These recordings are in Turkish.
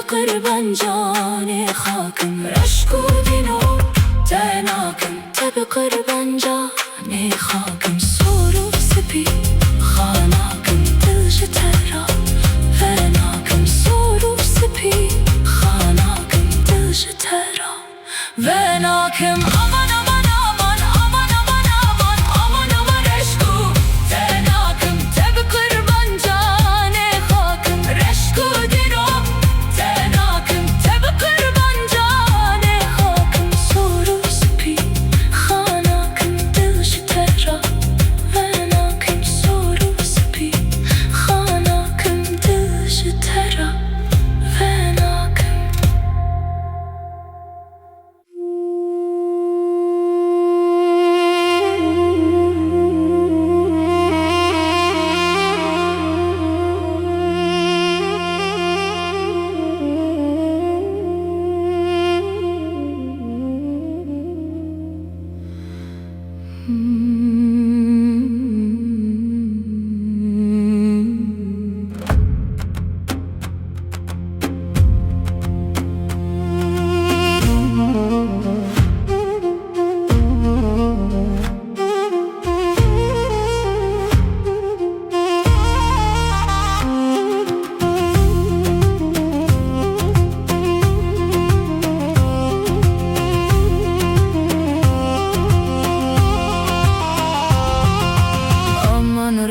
قربان جان خاکم رشک و دین و تناکم تب قربان جان خاکم سور و سپی خاناکم دلش ترا فناکم سور و سپی خاناکم دلش ترا فناکم aman aman aman aman aman aman aman aman reşku tenakim teb qurban cane hakim reşku dino tenakim teb qurban cane hakim soru spi khanakim dilsh tera venakim soru spi khanakim dilsh tera venakim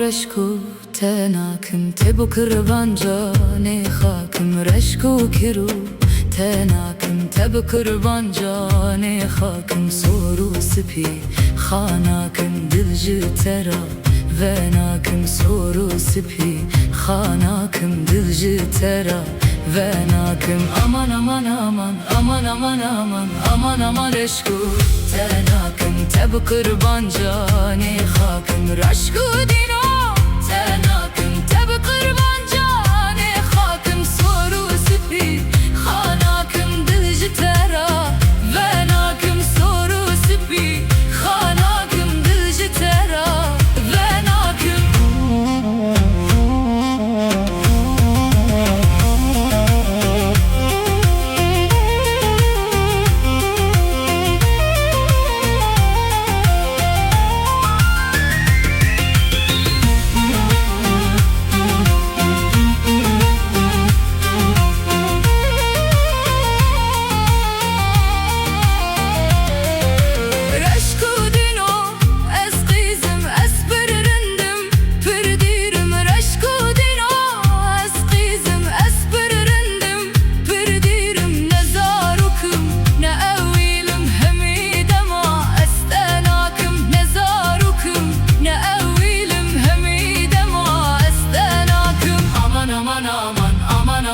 رشکو تناکم تبو قربان جان خاکم رشکو کرو تناکم تب قربان جان خاکم سورو سپی خاناکم دلج ترا وناکم سورو سپی خاناکم دلج ترا وناکم aman aman aman aman aman aman aman aman رشکو تناکم تب قربان جان خاکم رشکو دینو تناكم تب قربان جان خاكم سورو سپی خاناكم دلج ترا وناكم سورو سپی خاناكم دلج ترا وناكم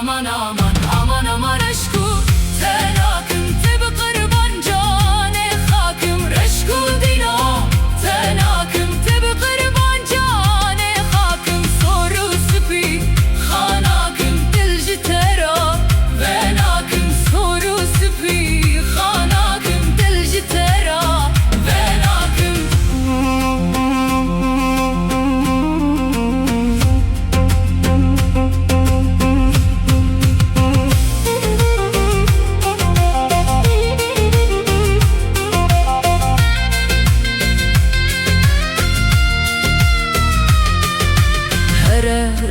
aman aman aman aman reşku tenakim teb qurban cane hakim reşku dino tenakim teb qurban cane hakim soru spi khanakim dilj tera venakim soru spi khanakim dilj tera venakim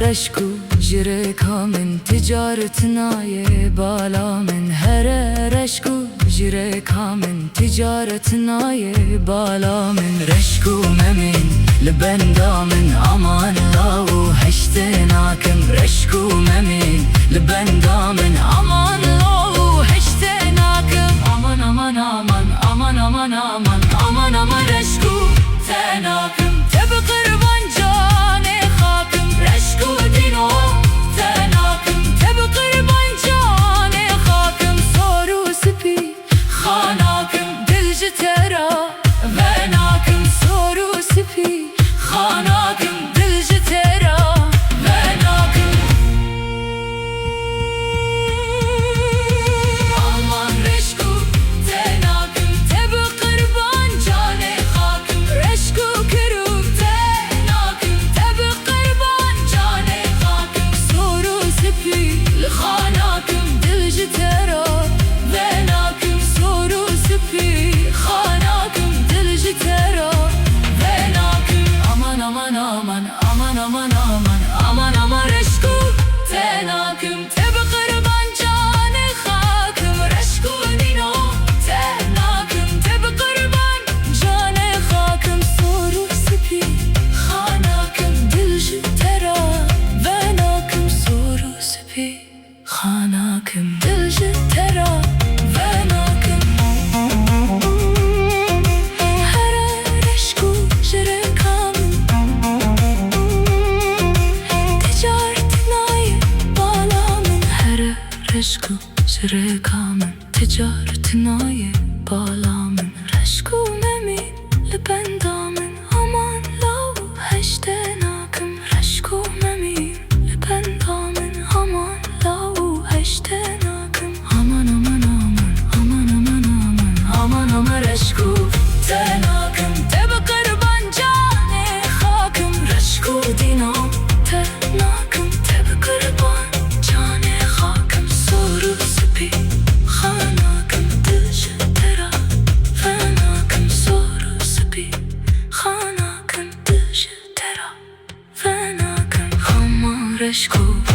رشکو جره کامن تجارتنا یه بالا من هر رشکو جره کامن تجارتنا یه بالا من رشکو ممن لبندامن امان لاو هشتناکم رشکو ممن لبندامن امان لاو هشتناکم aman aman aman aman aman aman aman aman reşku tenakim teb qurban cane hakim reşku dino tenakim teb qurban cane hakim soru spi khanakim dilj tera venakim soru spi khanakim dilj tera رشکو جره کامن تجارت نایه بالا من رشکو ممین لبندامن aman lav heşte nakım رشکو ممین لبندامن aman lav heşte nakım aman aman aman aman aman aman aman aman رشکو تناکم تب قربان جانه خاکم رشکو دینام تناکم تب قربان جانه خاکم soru سپی خاناکم دش ترا فناکم soru سپی خاناکم دش ترا فناکم aman رشکو